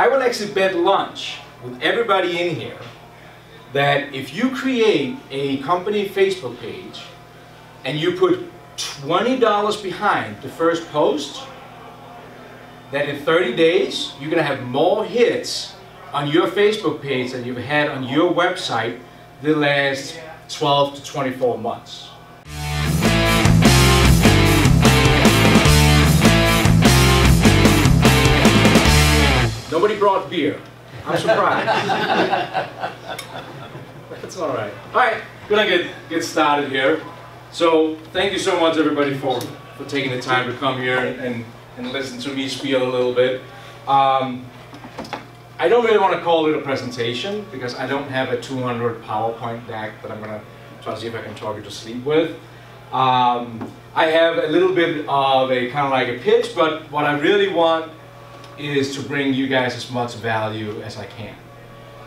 I will actually bet lunch with everybody in here that if you create a company Facebook page and you put $20 behind the first post, that in 30 days you're going to have more hits on your Facebook page than you've had on your website the last 12 to 24 months. Nobody brought beer. I'm surprised. That's all right. All right, we're gonna get started here. So thank you so much, everybody, for taking the time to come here and listen to me spiel a little bit. I don't really want to call it a presentation because I don't have a 200 PowerPoint deck that I'm gonna try to see if I can talk you to sleep with. I have a little bit of a kind of like a pitch, but what I really want is to bring you guys as much value as I can.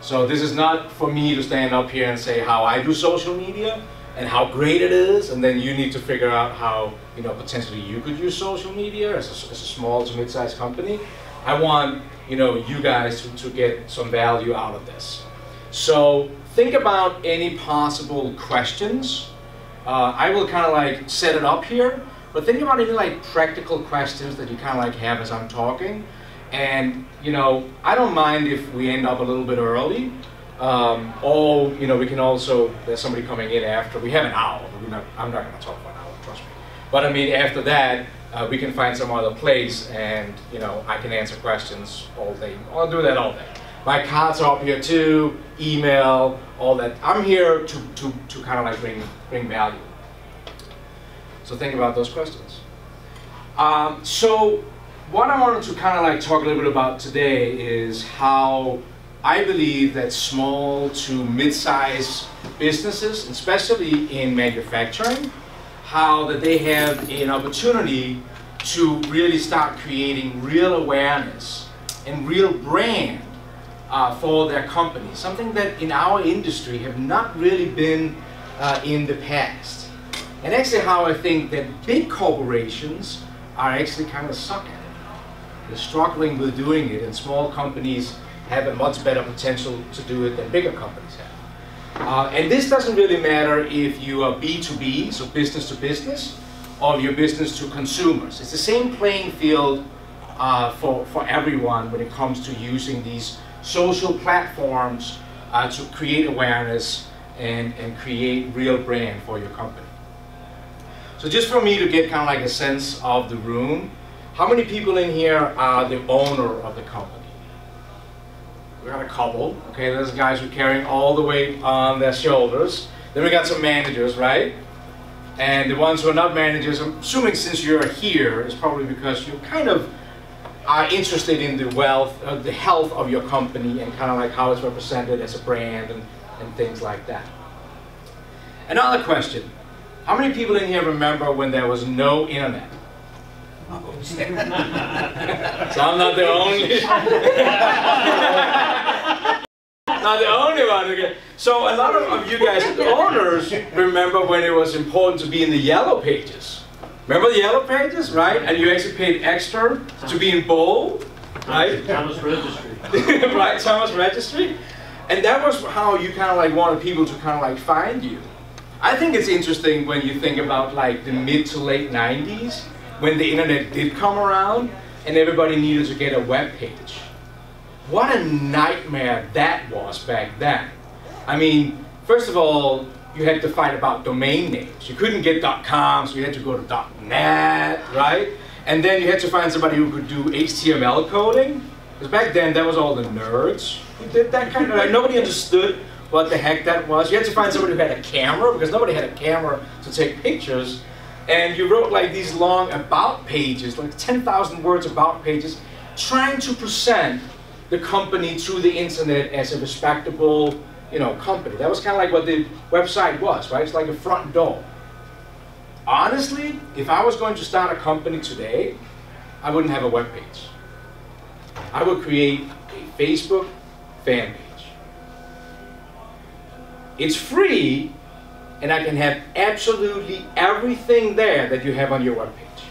So this is not for me to stand up here and say how I do social media and how great it is, and then you need to figure out how, you know, potentially you could use social media as a small to mid-sized company. I want, you know, you guys to get some value out of this. So think about any possible questions. I will kind of like set it up here, but think about any like practical questions that you kind of like have as I'm talking. And, you know, I don't mind if we end up a little bit early, or, you know, we can also, there's somebody coming in after. We have an hour, but I'm not going to talk for an hour, trust me. But I mean, after that, we can find some other place and, you know, I can answer questions all day. I'll do that all day. My cards are up here too, email, all that. I'm here to kind of like bring value. So think about those questions. So what I wanted to kind of like talk a little bit about today is how I believe that small to mid-sized businesses, especially in manufacturing, how that they have an opportunity to really start creating real awareness and real brand for their company. Something that in our industry have not really been in the past. And actually how I think that big corporations are actually kind of suck at it. They're struggling with doing it, and small companies have a much better potential to do it than bigger companies have. And this doesn't really matter if you are B2B, so business to business, or your business to consumers. It's the same playing field for everyone when it comes to using these social platforms to create awareness and create real brand for your company. So just for me to get kind of like a sense of the room, how many people in here are the owner of the company? We got a couple. Okay, there's guys who are carrying all the weight on their shoulders. Then we got some managers, right? And the ones who are not managers, I'm assuming since you're here, it's probably because you kind of are interested in the health of your company and kind of like how it's represented as a brand and things like that. Another question. How many people in here remember when there was no internet? So I'm not the only not the only one. Okay. So a lot of you guys, the owners, remember when it was important to be in the yellow pages. Remember the yellow pages, right? And you actually paid extra to be in bold, right? Thomas Registry. Right, Thomas Registry. And that was how you kind of like wanted people to kind of like find you. I think it's interesting when you think about like the mid to late 90s, when the internet did come around and everybody needed to get a web page. What a nightmare that was back then. I mean, first of all, you had to fight about domain names. You couldn't get .com, so you had to go to .net, right? And then you had to find somebody who could do HTML coding. Because back then, that was all the nerds who did that kind of, like, nobody understood what the heck that was. You had to find somebody who had a camera, because nobody had a camera to take pictures. And you wrote like these long about pages, like 10,000 words about pages, trying to present the company through the internet as a respectable, you know, company. That was kind of like what the website was, right? It's like a front door. Honestly, if I was going to start a company today, I wouldn't have a web page. I would create a Facebook fan page. It's free, and I can have absolutely everything there that you have on your web page.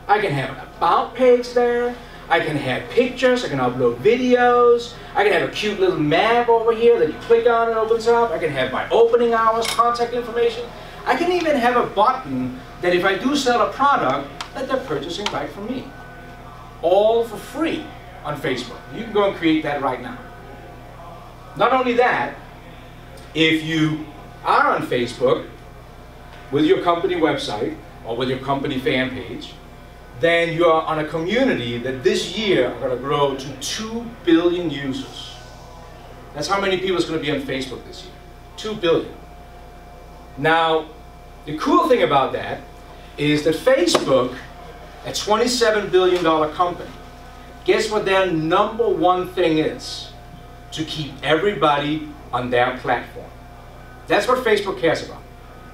I can have an about page there. I can have pictures, I can upload videos, I can have a cute little map over here that you click on and opens up, I can have my opening hours, contact information. I can even have a button that if I do sell a product, that they're purchasing right from me. All for free on Facebook. You can go and create that right now. Not only that, if you are on Facebook with your company website or with your company fan page, then you are on a community that this year are going to grow to 2 billion users. That's how many people is going to be on Facebook this year. 2 billion. Now, the cool thing about that is that Facebook, a $27 billion company, guess what their #1 thing is? To keep everybody on their platform. That's what Facebook cares about.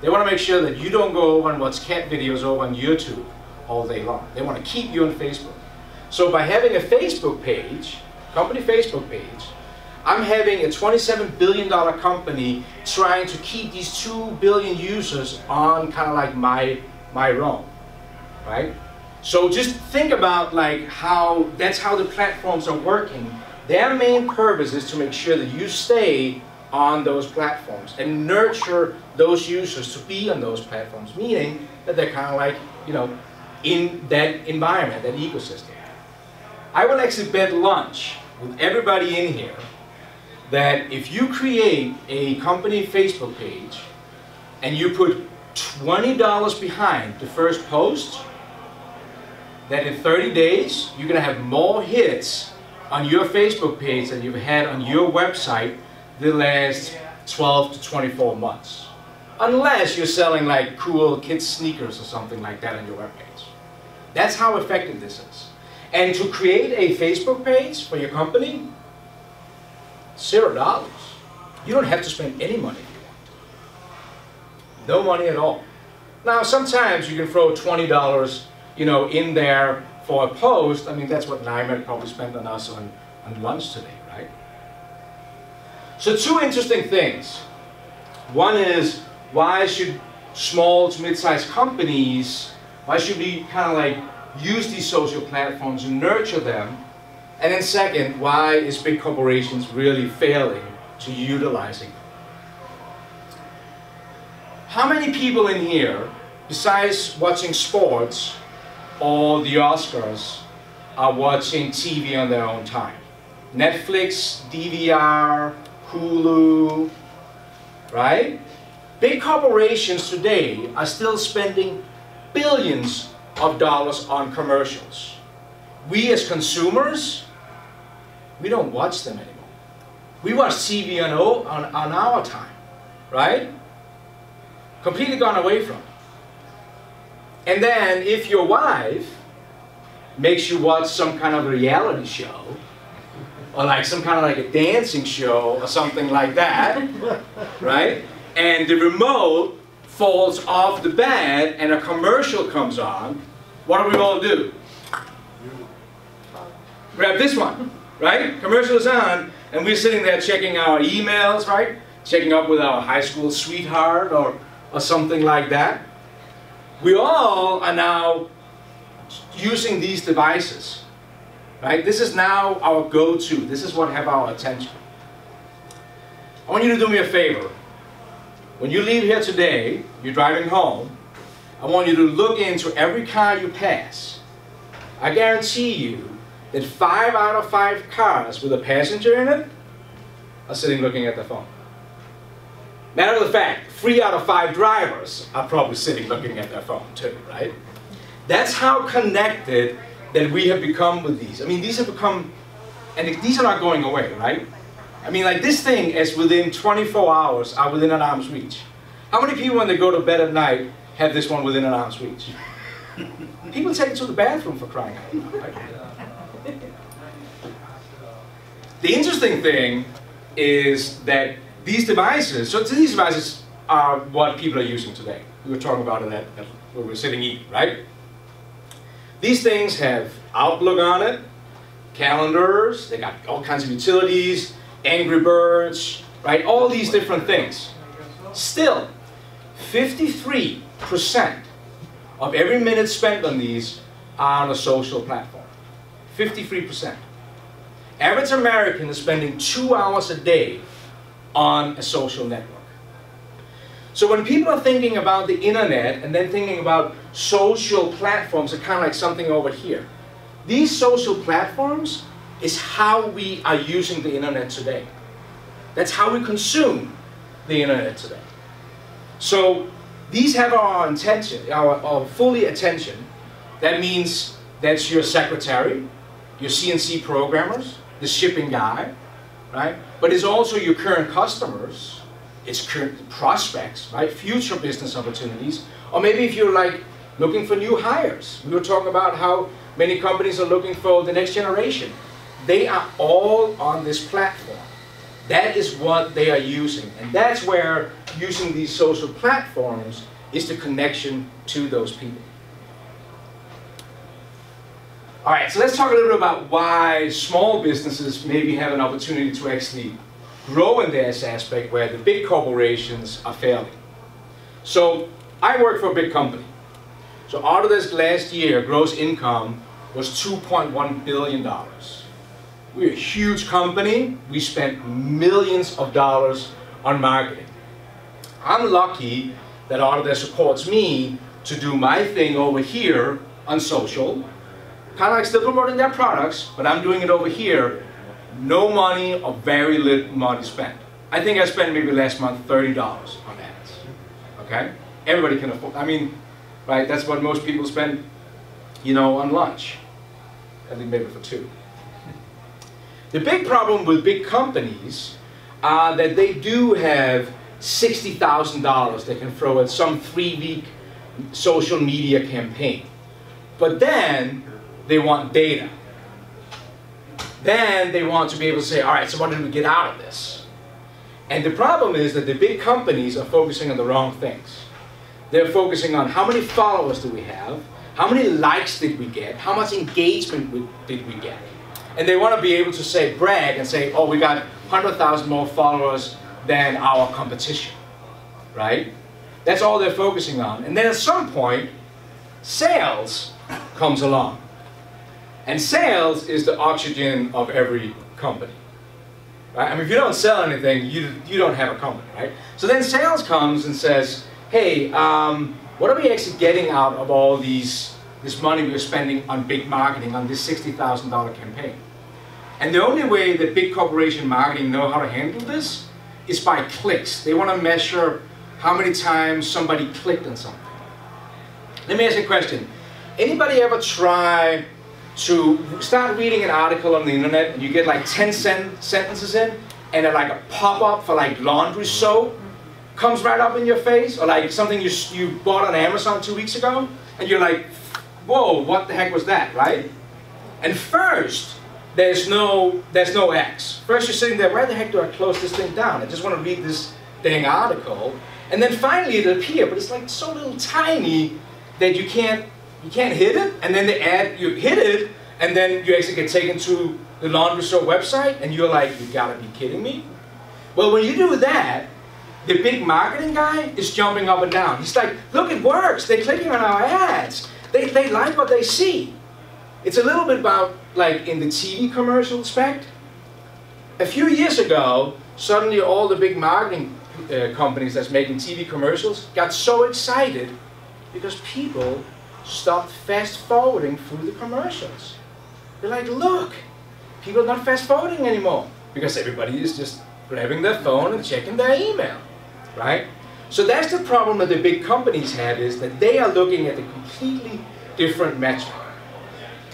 They want to make sure that you don't go over and watch cat videos over on YouTube all day long. They want to keep you on Facebook. So by having a Facebook page, company Facebook page, I'm having a $27 billion company trying to keep these 2 billion users on kind of like my realm, right? So just think about like that's how the platforms are working. Their main purpose is to make sure that you stay on those platforms and nurture those users to be on those platforms, meaning that they're kind of like, you know, in that environment, that ecosystem. I will actually bet lunch with everybody in here that if you create a company Facebook page and you put $20 behind the first post, that in 30 days you're going to have more hits on your Facebook page than you've had on your website the last 12 to 24 months. Unless you're selling like cool kids sneakers or something like that on your webpage. That's how effective this is. And to create a Facebook page for your company, $0. You don't have to spend any money if you want to. No money at all. Now sometimes you can throw $20, you know, in there for a post. I mean, that's what Nymat probably spent on us on lunch today, right? So 2 interesting things. One is, why should small to mid-sized companies, why should we kind of like use these social platforms and nurture them? And then second, why is big corporations really failing to utilizing them? How many people in here, besides watching sports or the Oscars, are watching TV on their own time? Netflix, DVR, Hulu, right? Big corporations today are still spending billions of dollars on commercials. We as consumers, we don't watch them anymore. We watch TV on our time, right? Completely gone away from it. And then if your wife makes you watch some kind of a reality show, or like some kind of like a dancing show or something like that, right? And the remote falls off the bed and a commercial comes on, what do we all do? Grab this one, right? Commercial is on, and we're sitting there checking our emails, right? Checking up with our high school sweetheart or something like that. We all are now using these devices, right? This is now our go-to. This is what have our attention. I want you to do me a favor. When you leave here today, you're driving home, I want you to look into every car you pass. I guarantee you that 5 out of 5 cars with a passenger in it are sitting looking at their phone. Matter of fact, 3 out of 5 drivers are probably sitting looking at their phone too, right? That's how connected that we have become with these. I mean, these have become, and these are not going away, right? I mean, like this thing is within 24 hours are within an arm's reach. How many people when they go to bed at night have this one within an arm's reach? People take it to the bathroom for crying out loud, right? The interesting thing is that these devices, so these devices are what people are using today. We were talking about it when we were sitting eating, right? These things have Outlook on it, calendars, they got all kinds of utilities, Angry Birds, right? All these different things. Still, 53% of every minute spent on these are on a social platform. 53%. Average American is spending 2 hours a day on a social network. So when people are thinking about the internet and then thinking about social platforms, they're kind of like something over here. These social platforms is how we are using the internet today. That's how we consume the internet today. So these have our attention, our fully attention. That means that's your secretary, your CNC programmers, the shipping guy, right? But it's also your current customers, it's current prospects, right? Future business opportunities, or maybe if you're like looking for new hires. We were talking about how many companies are looking for the next generation. They are all on this platform. That is what they are using, and that's where using these social platforms is the connection to those people. All right, so let's talk a little bit about why small businesses maybe have an opportunity to actually grow in this aspect where the big corporations are failing. So I work for a big company. So Autodesk last year, gross income was $2.1 billion. We're a huge company. We spent millions of dollars on marketing. I'm lucky that Autodesk supports me to do my thing over here on social. Kind of like still promoting their products, but I'm doing it over here. No money or very little money spent. I think I spent maybe last month $30 on ads. Okay? Everybody can afford, I mean, right, that's what most people spend, you know, on lunch. I think maybe for 2. The big problem with big companies are that they do have $60,000 they can throw at some 3-week social media campaign. But then they want data. Then they want to be able to say, all right, so what did we get out of this? And the problem is that the big companies are focusing on the wrong things. They're focusing on how many followers do we have, how many likes did we get, how much engagement did we get. And they want to be able to say, brag and say, oh, we got 100,000 more followers than our competition, right? That's all they're focusing on. And then at some point, sales comes along. And sales is the oxygen of every company, right? I mean, if you don't sell anything, you don't have a company, right? So then sales comes and says, hey, what are we actually getting out of all this money we're spending on big marketing, on this $60,000 campaign? And the only way that big corporation marketing know how to handle this is by clicks. They want to measure how many times somebody clicked on something. Let me ask you a question. Anybody ever try to start reading an article on the internet and you get like 10 sentences in and then like a pop-up for like laundry soap comes right up in your face, or like something you bought on Amazon 2 weeks ago and you're like, whoa, what the heck was that, right? And first, there's no X. First you're sitting there, where the heck do I close this thing down? I just want to read this dang article. And then finally it appears, but it's like so little tiny that you can't hit it, and then the ad, you hit it, and then you actually get taken to the laundry store website, and you're like, you gotta be kidding me? Well, when you do that, the big marketing guy is jumping up and down. He's like, look, it works. They're clicking on our ads. They like what they see. It's a little bit about, like, in the TV commercial aspect. A few years ago, suddenly all the big marketing companies that's making TV commercials got so excited because people stopped fast-forwarding through the commercials. They're like, look, people are not fast-forwarding anymore because everybody is just grabbing their phone and checking their email, right? So that's the problem that the big companies have, is that they are looking at a completely different metric.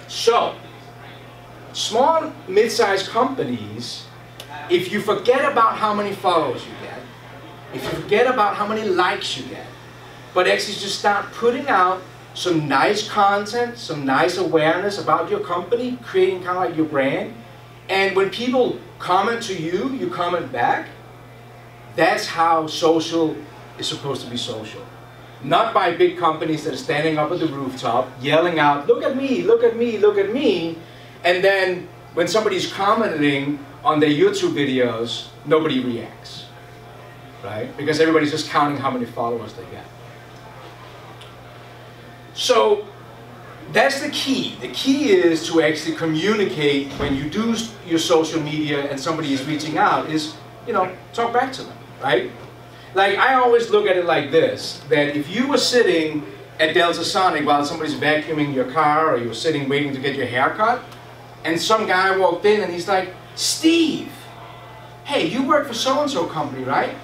So, small, mid-sized companies, if you forget about how many followers you get, if you forget about how many likes you get, but actually just start putting out some nice content, some nice awareness about your company, creating kind of like your brand, and when people comment to you, you comment back, that's how social is supposed to be social. Not by big companies that are standing up at the rooftop, yelling out, look at me, look at me, look at me, and then when somebody's commenting on their YouTube videos, nobody reacts, right? Because everybody's just counting how many followers they get. So, that's the key. The key is to actually communicate when you do your social media and somebody is reaching out is, you know, talk back to them, right? Like, I always look at it like this, that if you were sitting at Delta Sonic while somebody's vacuuming your car, or you were sitting waiting to get your hair cut, and some guy walked in and he's like, Steve, hey, you work for so-and-so company, right?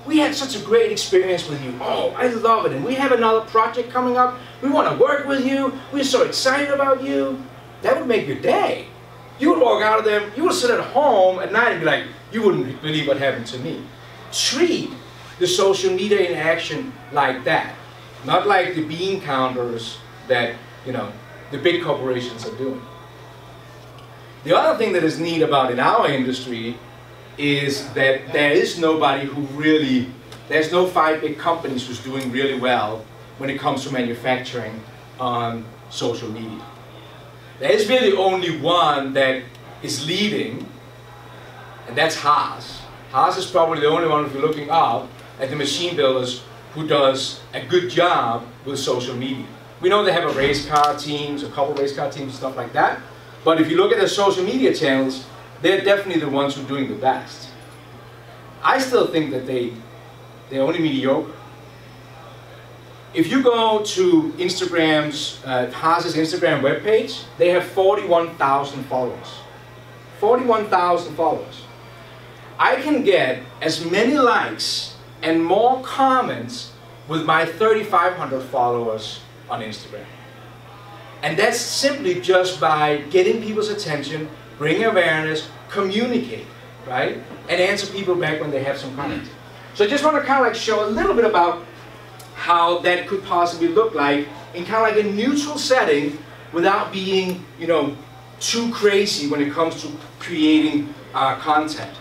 We had such a great experience with you. Oh, I love it. And we have another project coming up. We want to work with you. We're so excited about you. That would make your day. You would walk out of there, you would sit at home at night and be like, you wouldn't believe what happened to me. Treat the social media interaction like that. Not like the bean counters that, you know, the big corporations are doing. The other thing that is neat about in our industry is that there is nobody who really, there's no 5 big companies who's doing really well when it comes to manufacturing on social media. There is really only one that is leading, and that's Haas. Haas is probably the only one, if you're looking up at the machine builders, who does a good job with social media. We know they have a race car teams, a couple race car teams, stuff like that. But if you look at their social media channels, they're definitely the ones who are doing the best. I still think that they're only mediocre. If you go to Instagram's, Haas's Instagram webpage, they have 41,000 followers. 41,000 followers. I can get as many likes and more comments with my 3,500 followers on Instagram. And that's simply just by getting people's attention, bringing awareness, communicate, right? And answer people back when they have some comments. So I just want to kind of like show a little bit about how that could possibly look like in kind of like a neutral setting without being, you know, too crazy when it comes to creating content.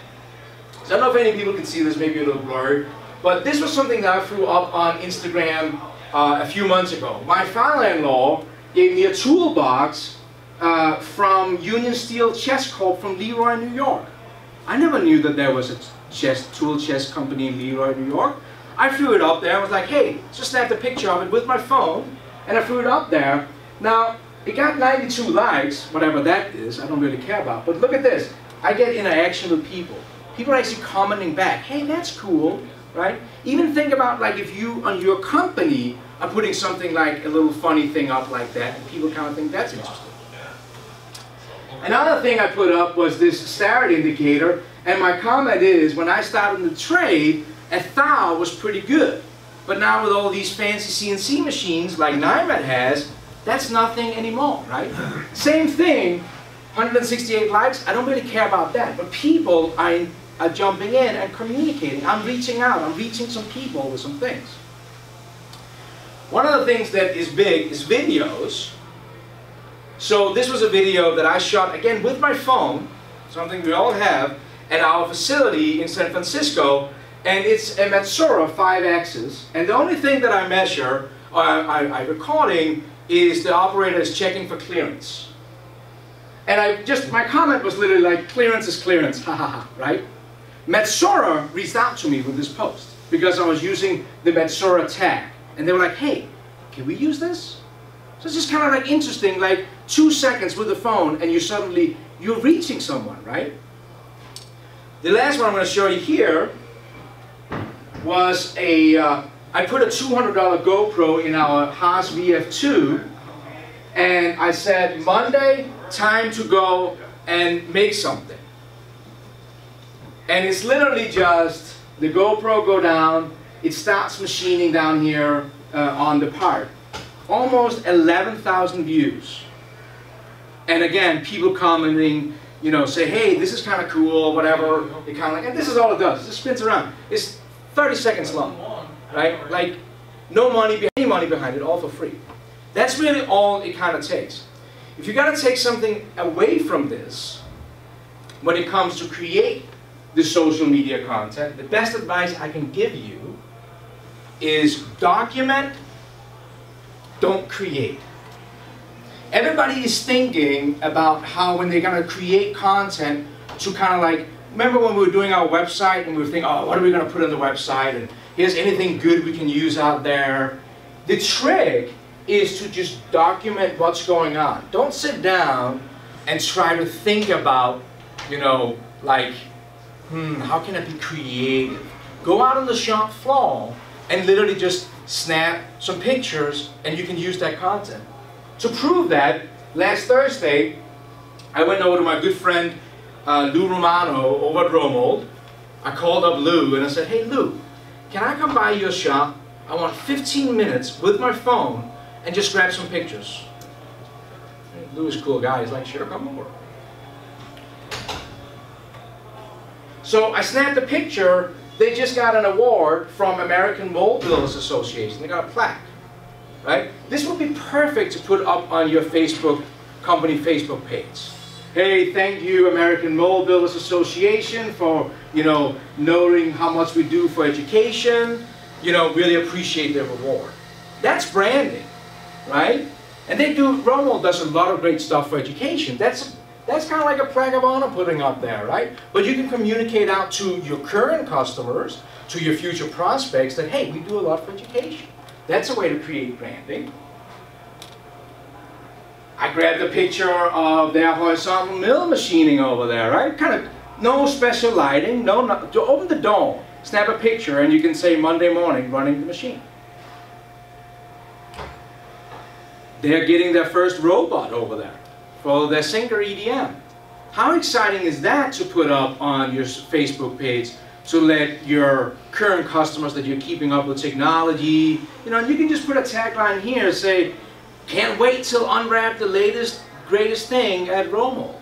So I don't know if any people can see this, maybe a little blurry, but this was something that I threw up on Instagram a few months ago. My father-in-law gave me a toolbox from Union Steel Chest Corp from Leroy, New York. I never knew that there was a tool chest company in Leroy, New York. I threw it up there. I was like, hey, just snapped a picture of it with my phone, and I threw it up there. Now, it got 92 likes, whatever that is. I don't really care about. But look at this. I get interaction with people. People are actually commenting back. Hey, that's cool, right? Even think about like if you, on your company, are putting something like a little funny thing up like that, and people kind of think that's interesting. Another thing I put up was this start indicator, and my comment is, when I started in the trade, a thou was pretty good. But now with all these fancy CNC machines like Nymat has, that's nothing anymore, right? Same thing, 168 likes, I don't really care about that. But people are jumping in and communicating. I'm reaching out, I'm reaching some people with some things. One of the things that is big is videos. So this was a video that I shot, again, with my phone, something we all have, at our facility in San Francisco, and it's a Matsura 5-axis, and the only thing that I measure, I'm recording, is the operator is checking for clearance. And my comment was literally like, clearance is clearance, ha ha ha, right? Matsura reached out to me with this post, because I was using the Matsura tag, and they were like, hey, can we use this? So it's just kind of like interesting, like 2 seconds with the phone and you're reaching someone, right? The last one I'm going to show you here was I put a $200 GoPro in our Haas VF2, and I said, Monday, time to go and make something. And it's literally just the GoPro go down, it starts machining down here on the part. Almost 11,000 views. And again, people commenting, you know, say, hey, this is kind of cool, whatever. They kind of like, and this is all it does. It just spins around. It's 30 seconds long, right? Like, no money, any money behind it, all for free. That's really all it kind of takes. If you got to take something away from this, when it comes to create the social media content, the best advice I can give you is document, don't create. Everybody is thinking about how when they're going to create content to kind of like, remember when we were doing our website and we were thinking, oh, what are we going to put on the website, and here's anything good we can use out there. The trick is to just document what's going on. Don't sit down and try to think about, you know, like, how can I be creative? Go out on the shop floor and literally just snap some pictures and you can use that content. To prove that, last Thursday, I went over to my good friend Lou Romano over at Romold. I called up Lou and I said, hey Lou, can I come by your shop? I want 15 minutes with my phone and just grab some pictures. And Lou is a cool guy. He's like, sure, come over. So I snapped a picture. They just got an award from American Mold Builders Association. They got a plaque, right? This would be perfect to put up on your Facebook, company Facebook page. Hey, thank you American Mold Builders Association for, you know, noting how much we do for education. You know, really appreciate their reward. That's branding, right? And they do, Romold does a lot of great stuff for education. That's kind of like a plaque of honor putting up there, right? But you can communicate out to your current customers, to your future prospects that, hey, we do a lot for education. That's a way to create branding. I grabbed a picture of their horizontal mill machining over there, right? Kind of no special lighting, to open the door, snap a picture, and you can say Monday morning running the machine. They're getting their first robot over there for their Sinker EDM. How exciting is that to put up on your Facebook page to let your current customers that you're keeping up with technology, you know, you can just put a tagline here, say, can't wait till unwrap the latest, greatest thing at Romold.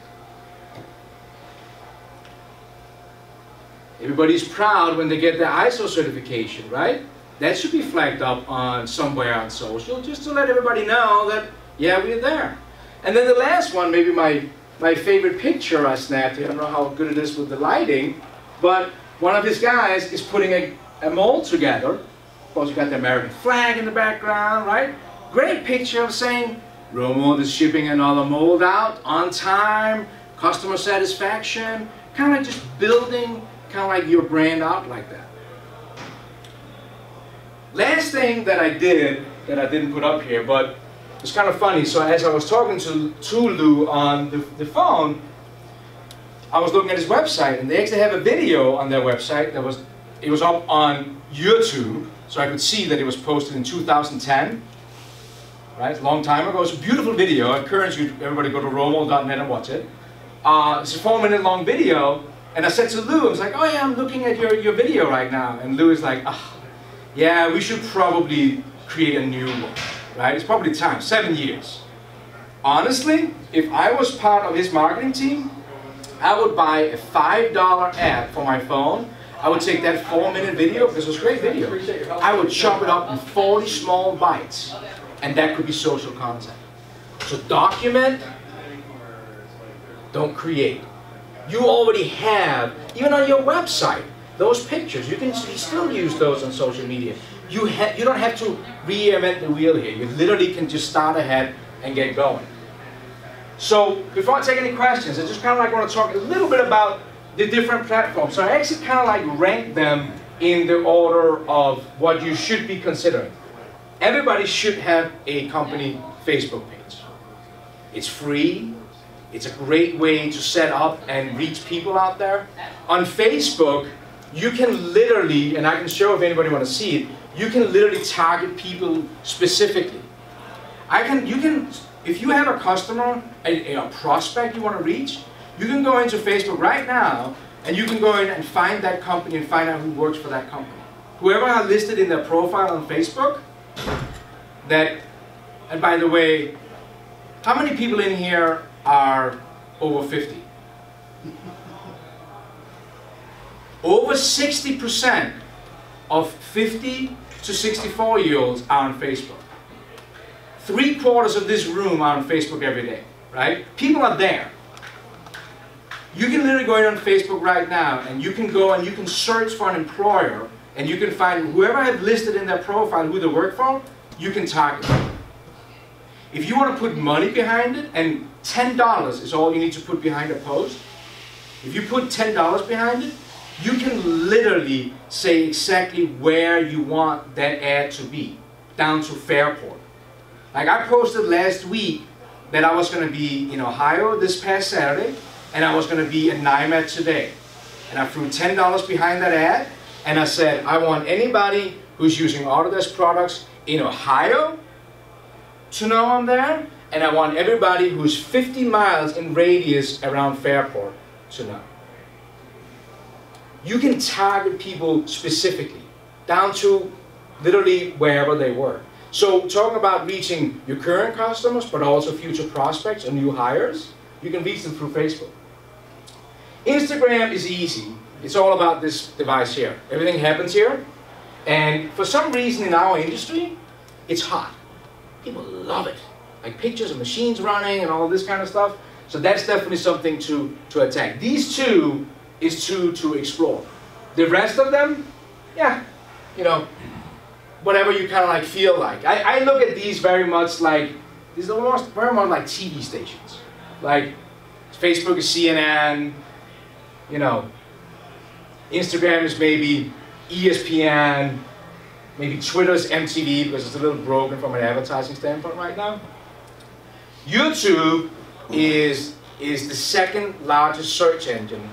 Everybody's proud when they get their ISO certification, right? That should be flagged up on somewhere on social, just to let everybody know that, yeah, we're there. And then the last one, maybe my favorite picture I snapped, I don't know how good it is with the lighting, but one of his guys is putting a mold together. Of course, you got the American flag in the background, right? Great picture of saying, Romold is shipping another mold out on time, customer satisfaction, kind of like just building kind of like your brand out like that. Last thing that I did, that I didn't put up here, but it's kind of funny. So as I was talking to Lou on the phone, I was looking at his website, and they actually have a video on their website that it was up on YouTube, so I could see that it was posted in 2010. Right, a long time ago. It's a beautiful video. I encourage you, everybody, go to romold.net and watch it. It's a 4-minute long video, and I said to Lou, I was like, oh yeah, I'm looking at your video right now. And Lou is like, oh, yeah, we should probably create a new one, right? It's probably time, 7 years. Honestly, if I was part of his marketing team, I would buy a $5 app for my phone. I would take that 4-minute video, because it was a great video. I would chop it up in 40 small bites. And that could be social content. So document, don't create. You already have, even on your website, those pictures. You can still use those on social media. You don't have to reinvent the wheel here. You literally can just start ahead and get going. So before I take any questions, I just kind of like want to talk a little bit about the different platforms. So I actually kind of like rank them in the order of what you should be considering. Everybody should have a company Facebook page. It's free. It's a great way to set up and reach people out there. On Facebook, you can literally, and I can show if anybody wants to see it, you can literally target people specifically. If you have a customer, a prospect you want to reach, you can go into Facebook right now and you can go in and find that company and find out who works for that company. Whoever I listed in their profile on Facebook, and by the way, how many people in here are over 50? Over 60% of 50 to 64-year-olds are on Facebook. 3/4 of this room are on Facebook every day, right? People are there. You can literally go in on Facebook right now and you can go and you can search for an employer and you can find whoever I have listed in their profile who they work for, you can target them. If you want to put money behind it, and $10 is all you need to put behind a post, if you put $10 behind it, you can literally say exactly where you want that ad to be, down to Fairport. Like I posted last week that I was going to be in Ohio this past Saturday, and I was going to be in Nymat today. And I threw $10 behind that ad, and I said, I want anybody who's using Autodesk products in Ohio to know I'm there, and I want everybody who's 50 miles in radius around Fairport to know. You can target people specifically, down to literally wherever they work. So talking about reaching your current customers, but also future prospects and new hires, you can reach them through Facebook. Instagram is easy. It's all about this device here. Everything happens here. And for some reason in our industry, it's hot. People love it. Like pictures of machines running and all this kind of stuff. So that's definitely something to attack. These two is to explore. The rest of them, yeah, whatever you kind of like feel like. I look at these very much like, these are very much like TV stations. Like Facebook is CNN, Instagram is maybe ESPN, maybe Twitter's MTV because it's a little broken from an advertising standpoint right now. YouTube is the second largest search engine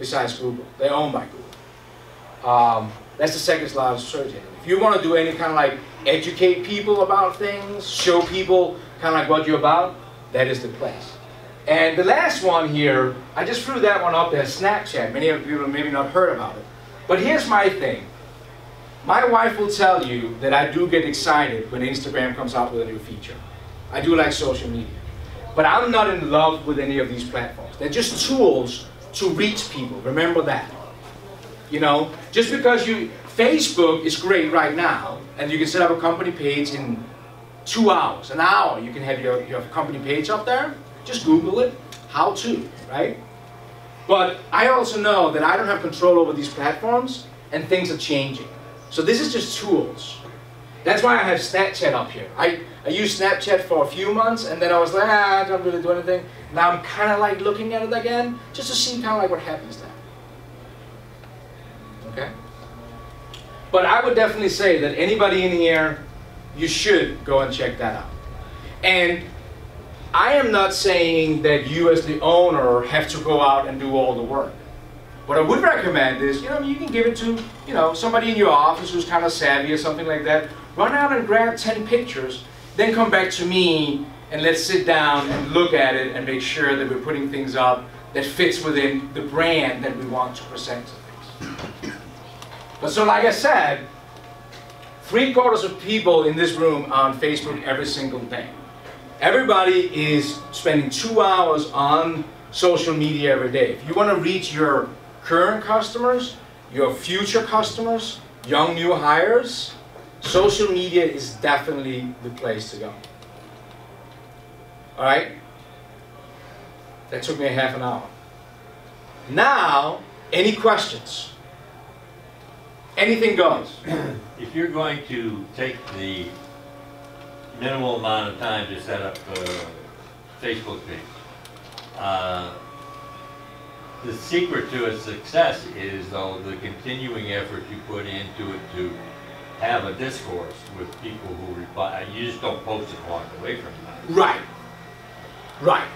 besides Google. They're owned by Google. That's the second largest search engine. If you want to do any kind of like educate people about things, show people kind of like what you're about, that is the place. And the last one here, I just threw that one up there, Snapchat. Many of you have maybe not heard about it. But here's my thing. My wife will tell you that I do get excited when Instagram comes out with a new feature. I do like social media. But I'm not in love with any of these platforms. They're just tools to reach people. Remember that. Just because Facebook is great right now, and you can set up a company page in 2 hours, an hour, you can have your company page up there. Just Google it, how to, right? But I also know that I don't have control over these platforms, and things are changing. So this is just tools. That's why I have Snapchat up here. I used Snapchat for a few months, and then I was like, I don't really do anything. Now I'm kind of like looking at it again, just to see kind of like what happens there. Okay? But I would definitely say that anybody in here, you should go and check that out. And I am not saying that you as the owner have to go out and do all the work. What I would recommend is, you can give it to, somebody in your office who's kind of savvy or something like that. Run out and grab 10 pictures, then come back to me and let's sit down and look at it and make sure that we're putting things up that fits within the brand that we want to present to things. But so like I said, 3/4 of people in this room are on Facebook every single day. Everybody is spending 2 hours on social media every day. If you want to reach your current customers, your future customers, young new hires, social media is definitely the place to go. All right? That took me a half an hour. Now, any questions? Anything goes. If you're going to take the minimal amount of time to set up a Facebook page, the secret to its success is, though, the continuing effort you put into it to have a discourse with people who reply. You just don't post it and walk away from it. Right. Right.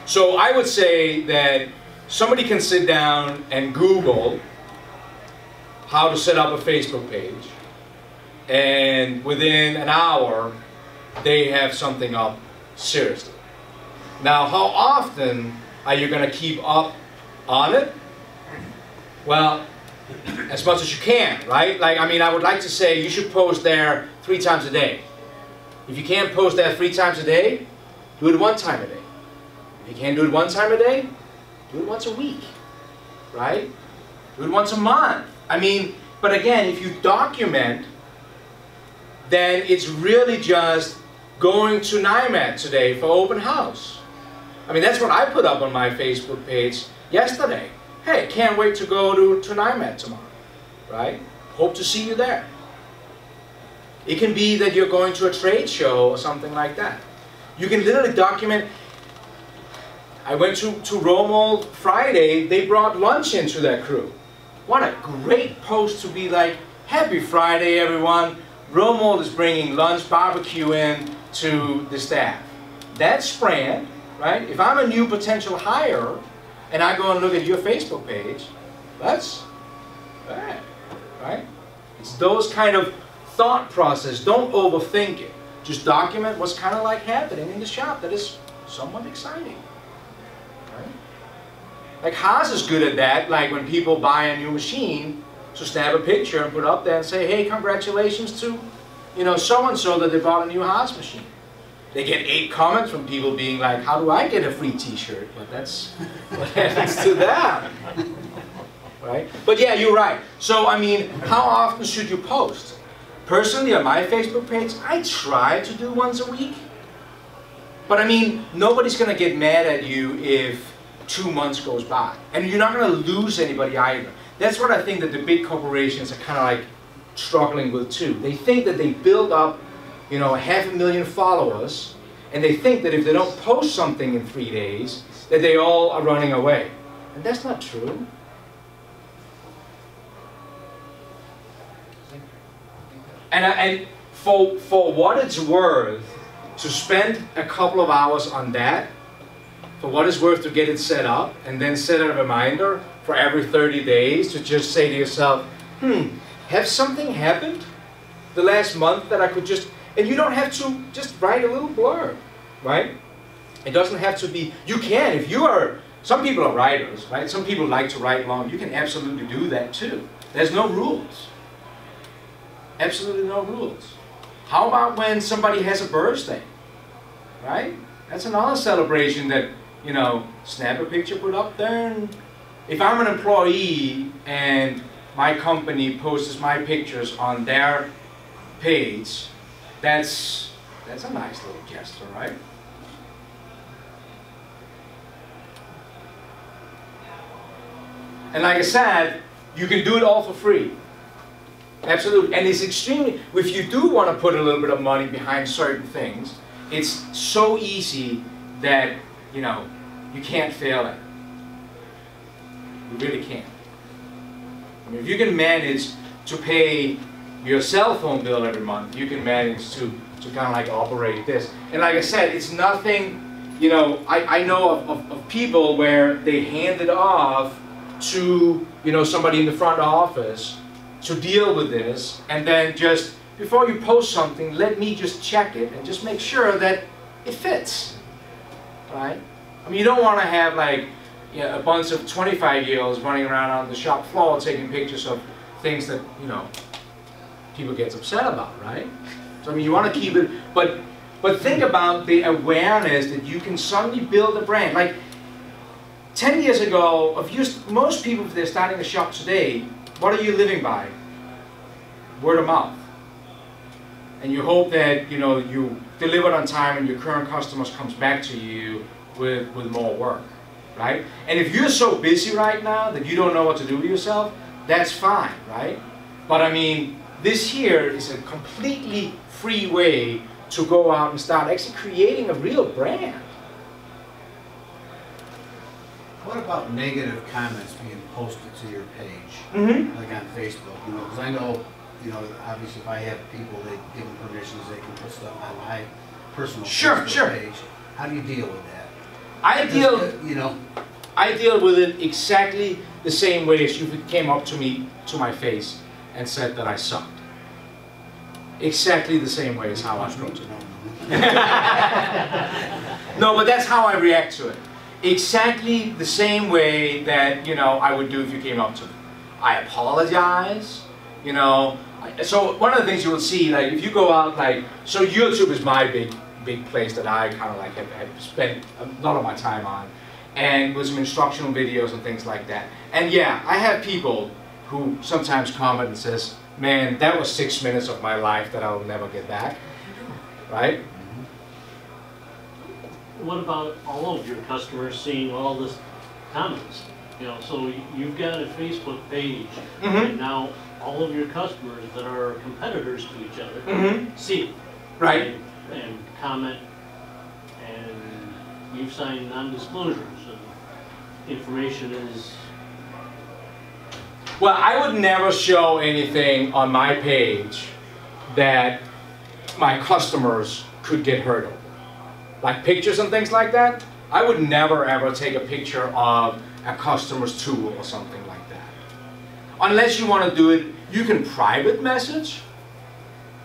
So I would say that somebody can sit down and Google how to set up a Facebook page, and within an hour, they have something up seriously. Now, how often are you going to keep up on it? Well, as much as you can, right? I would like to say you should post there 3 times a day. If you can't post there 3 times a day, do it 1 time a day. If you can't do it 1 time a day, do it once a week, right? Do it once a month. But again, if you document, then it's really just going to Nymat today for open house. That's what I put up on my Facebook page yesterday. Hey, can't wait to go to Nymat tomorrow, right? Hope to see you there. It can be that you're going to a trade show or something like that. You can literally document. I went to Romo Friday, they brought lunch into their crew. What a great post to be like, happy Friday everyone, Romo is bringing lunch, barbecue in to the staff. That's brand, right? If I'm a new potential hire and I go and look at your Facebook page, that's bad, right? It's those kind of thought process. Don't overthink it. Just document what's kind of like happening in the shop that is somewhat exciting, right? Like Haas is good at that, like when people buy a new machine, so snap a picture and put it up there and say, hey, congratulations to, you know, so-and-so that they bought a new Haas machine. They get 8 comments from people being like, how do I get a free t-shirt? But that's what happens to them, right? But yeah, you're right. So, I mean, how often should you post? Personally, on my Facebook page, I try to do once a week. But I mean, nobody's going to get mad at you if 2 months goes by. And you're not going to lose anybody either. That's what I think that the big corporations are kind of like struggling with too. They think that they build up, you know, 500,000 followers, and they think that if they don't post something in 3 days, that they all are running away. And that's not true. And for what it's worth, to spend a couple of hours on that, for what it's worth to get it set up, and then set a reminder for every 30 days to just say to yourself, have something happened the last month that I could just, and you don't have to just write a little blurb, right? It doesn't have to be, you can, if you are, some people are writers, right? Some people like to write long, you can absolutely do that too. There's no rules. Absolutely no rules. How about when somebody has a birthday, right? That's another celebration that, you know, snap a picture, put up there. And if I'm an employee and my company posts my pictures on their page, that's a nice little gesture, right? And like I said, you can do it all for free. Absolutely. And it's extremely, if you do want to put a little bit of money behind certain things, it's so easy that, you know, you can't fail it. You really can't. I mean, if you can manage to pay your cell phone bill every month, you can manage to kind of like operate this. And like I said, it's nothing, you know, I know of people where they hand it off to, you know, somebody in the front office to deal with this, and then just, before you post something, let me just check it and just make sure that it fits, right? I mean, you don't want to have like, you know, a bunch of 25-year-olds running around on the shop floor taking pictures of things that, you know, people get upset about, right? So I mean, you want to keep it, but think about the awareness that you can suddenly build a brand. Like 10 years ago, most people, if they're starting a shop today, what are you living by? Word of mouth. And you hope that, you know, you deliver on time and your current customers comes back to you with more work, right? And if you're so busy right now that you don't know what to do with yourself, that's fine, right? But I mean, this here is a completely free way to go out and start actually creating a real brand. What about negative comments being posted to your page, like on Facebook? You know, because I know, you know, obviously if I have people, they give them permissions, they can put stuff on my personal Facebook page. How do you deal with that? I deal with it exactly the same way as if you came up to me, to my face, and said that I sucked. Exactly the same way as how I approach it. No, but that's how I react to it. Exactly the same way that, you know, I would do if you came up to me. I apologize, you know. So one of the things you will see, like if you go out, like, so YouTube is my big place that I kind of like have spent a lot of my time on, and with some instructional videos and things like that. And yeah, I have people who sometimes comment and says, man, that was 6 minutes of my life that I'll never get back, right? What about all of your customers seeing all this comments? You know, so you've got a Facebook page, and now all of your customers that are competitors to each other see it, right? And comment, and you've signed non-disclosures, and information is. Well, I would never show anything on my page that my customers could get hurt over. Like pictures and things like that, I would never ever take a picture of a customer's tool or something like that. Unless you want to do it, you can private message.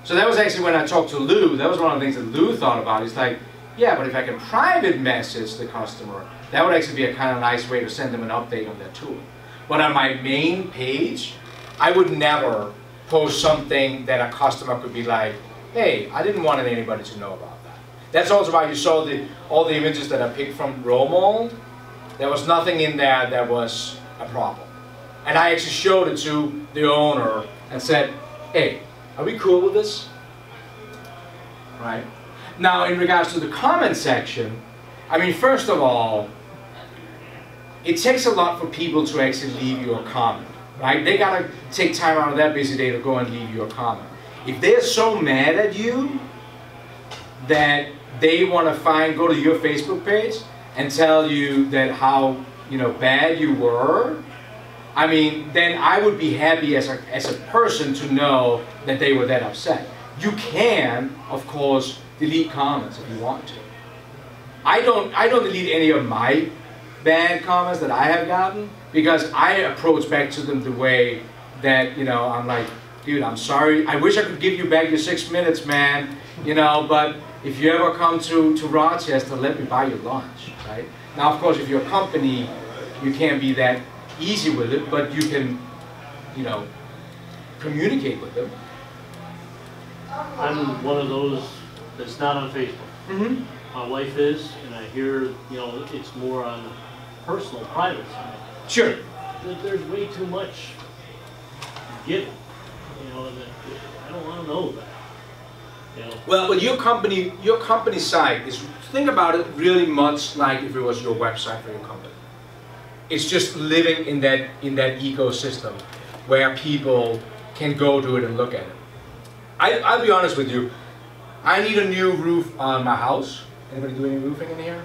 So that was actually when I talked to Lou, that was one of the things that Lou thought about. He's like, yeah, but if I can private message the customer, that would actually be a kind of nice way to send them an update on their tool. But on my main page, I would never post something that a customer could be like, hey, I didn't want anybody to know about that. That's also why you saw all the images that I picked from Romold. There was nothing in there that was a problem. And I actually showed it to the owner and said, hey, are we cool with this? Right? Now, in regards to the comment section, I mean, first of all, it takes a lot for people to actually leave you a comment, right? They gotta take time out of their busy day to go and leave you a comment. If they're so mad at you that they want to go to your Facebook page and tell you that how bad you were, I mean, then I would be happy as a person to know that they were that upset. You can, of course, delete comments if you want to. I don't delete any of my bad comments that I have gotten, because I approach back to them the way that, I'm like, dude, I'm sorry. I wish I could give you back your 6 minutes, man. But if you ever come to Rochester, let me buy you lunch, right? Now, of course, if you're a company, you can't be that easy with it, but you can, communicate with them. I'm one of those that's not on Facebook. Mm-hmm. My wife is, and I hear, it's more on the personal, private side. Sure. There's way too much giving, that I don't want to know that. Well, but your company site is, think about it really much like if it was your website for your company. It's just living in that ecosystem where people can go to it and look at it. I'll be honest with you. I need a new roof on my house. Anybody do any roofing in here?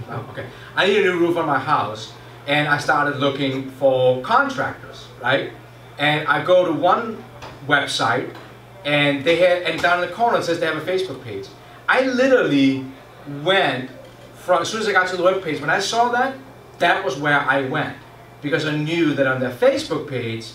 No? Okay. I need a new roof on my house, and I started looking for contractors, right? And I go to one website, and down in the corner it says they have a Facebook page. I literally went as soon as I got to the web page, when I saw that was where I went, because I knew that on their Facebook page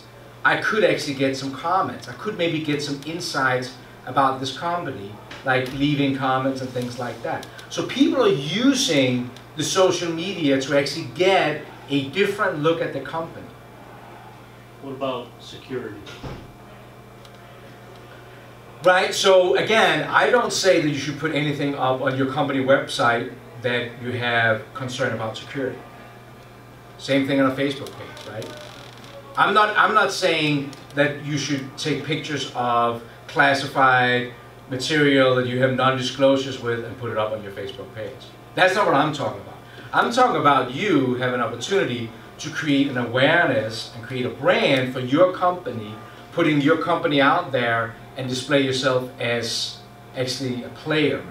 I could actually get some comments. I could maybe get some insights about this company, like leaving comments and things like that. So people are using the social media to actually get a different look at the company. What about security? Right, so again, I don't say that you should put anything up on your company website that you have concern about security. Same thing on a Facebook page, right? I'm not saying that you should take pictures of classified material that you have non-disclosures with and put it up on your Facebook page. That's not what I'm talking about. I'm talking about you have an opportunity to create an awareness and create a brand for your company, putting your company out there and display yourself as actually a player,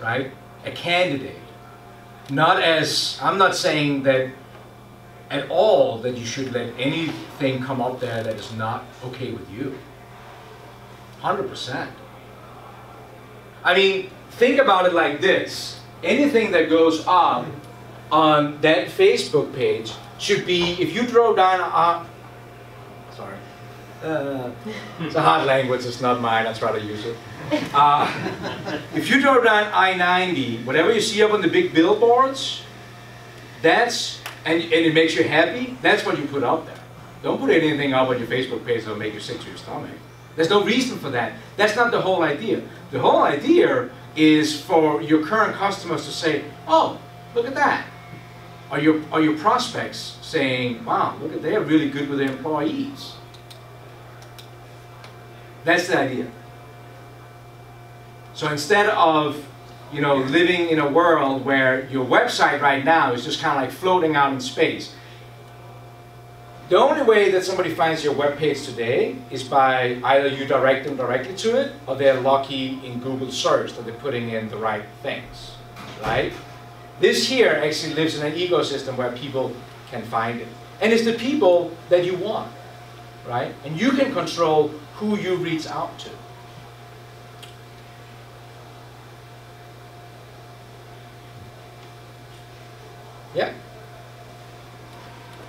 right? A candidate. I'm not saying that at all that you should let anything come up there that is not okay with you. 100%. I mean, think about it like this. Anything that goes up on that Facebook page should be, if you drove down sorry. It's a hard language, it's not mine, I try to use it. If you drove down I-90, whatever you see up on the big billboards, and it makes you happy, that's what you put up there. Don't put anything up on your Facebook page that will make you sick to your stomach. There's no reason for that. That's not the whole idea. The whole idea is for your current customers to say, oh, look at that. Are your prospects saying, wow, look at, they're really good with their employees. That's the idea. So instead of living in a world where your website right now is just kind of like floating out in space, the only way that somebody finds your web page today is by either you direct them directly to it, or they're lucky in Google search that they're putting in the right things, right? This here actually lives in an ecosystem where people can find it. And it's the people that you want, right? And you can control who you reach out to. Yeah.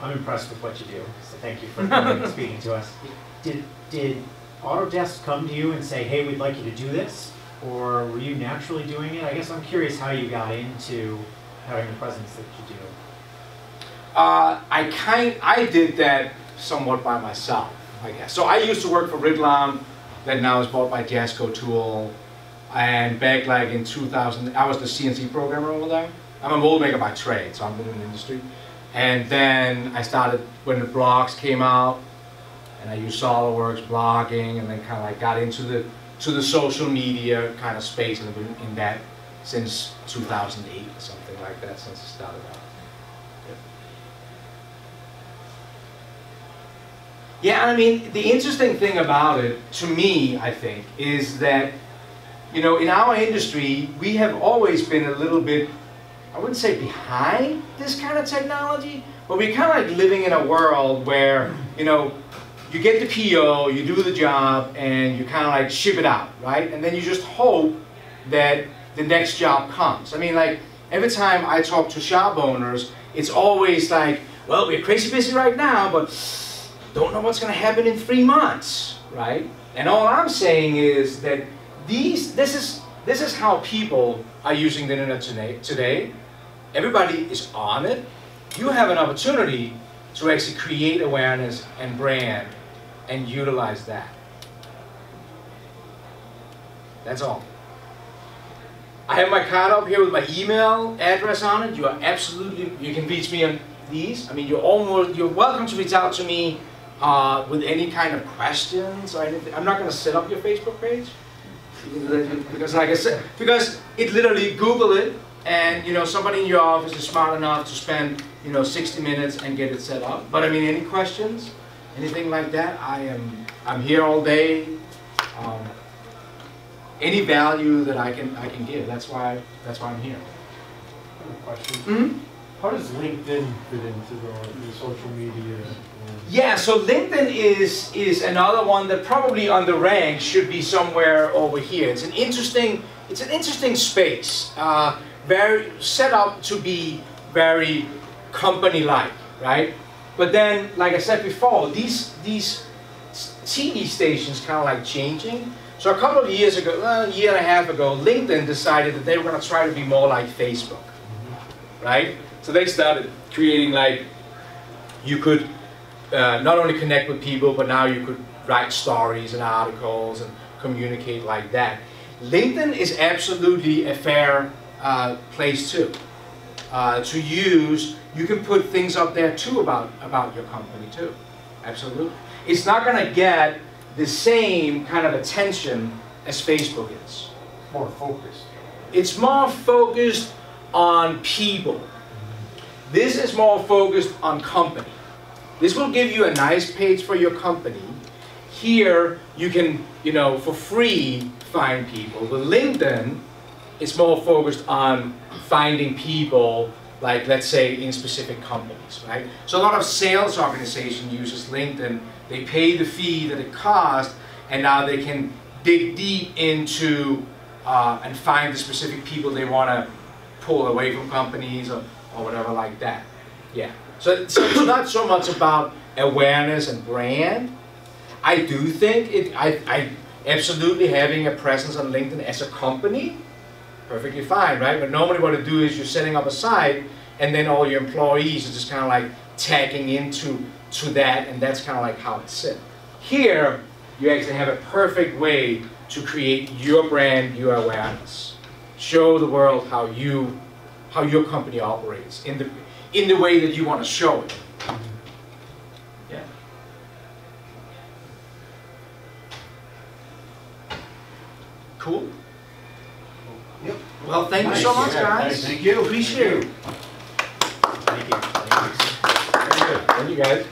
I'm impressed with what you do, so thank you for coming and speaking to us. Did Autodesk come to you and say, hey, we'd like you to do this? Or were you naturally doing it? I guess I'm curious how you got into having the presence that you do. I did that somewhat by myself, I guess. So I used to work for Ridlam, that now is bought by Jasco Tool. And back like in 2000, I was the CNC programmer over there. I'm a mold maker by trade, so I've been in the industry. And then I started when the blogs came out, and I used SolidWorks blogging, and then kind of like got into the social media kind of space, and I've been in that since 2008 or something like that, since it started out. Yeah, I mean, the interesting thing about it, to me, I think, is that, you know, in our industry, we have always been a little bit, I wouldn't say behind this kind of technology, but we're kind of like living in a world where, you know, you get the PO, you do the job, and you kind of like ship it out, right? And then you just hope that the next job comes. I mean, like, every time I talk to shop owners, it's always like, well, we're crazy busy right now, but don't know what's going to happen in 3 months, right? And all I'm saying is that this is how people are using the internet today. Everybody is on it. You have an opportunity to actually create awareness and brand and utilize that. That's all. I have my card up here with my email address on it. You are absolutely, you can reach me on these. I mean, you're welcome to reach out to me with any kind of questions or anything. I'm not going to set up your Facebook page because, like I said, because it literally Google it, and you know somebody in your office is smart enough to spend 60 minutes and get it set up. But I mean, any questions, anything like that, I'm here all day. Any value that I can give. That's why I'm here. I have a question. Mm-hmm. How does LinkedIn fit into the social media? Yeah, so LinkedIn is another one that probably on the rank should be somewhere over here. It's an interesting space. Very set up to be very company-like, right? But then, like I said before, these TV stations kind of like changing. So a couple of years ago, a year and a half ago, LinkedIn decided that they were going to try to be more like Facebook, right? So they started creating like, you could not only connect with people, but now you could write stories and articles and communicate like that. LinkedIn is absolutely a fair place too to use. You can put things up there too about your company too. Absolutely. It's not going to get the same kind of attention as Facebook is. More focused. It's more focused on people. This is more focused on company. This will give you a nice page for your company. Here you can, for free find people. With LinkedIn, it's more focused on finding people, like let's say in specific companies, right? So a lot of sales organization uses LinkedIn. They pay the fee that it costs, and now they can dig deep into and find the specific people they want to pull away from companies or whatever like that. Yeah. So it's not so much about awareness and brand. I do think I absolutely having a presence on LinkedIn as a company, perfectly fine, right? But normally what you do is you're setting up a site, and then all your employees are just kind of like tagging into that, and that's kind of like how it's set. Here, you actually have a perfect way to create your brand, your awareness. Show the world how your company operates in the way that you want to show it. Yeah. Cool. Yep. Well, thank you so much, guys. Thank you. Appreciate it. Thank you. Thank you, guys.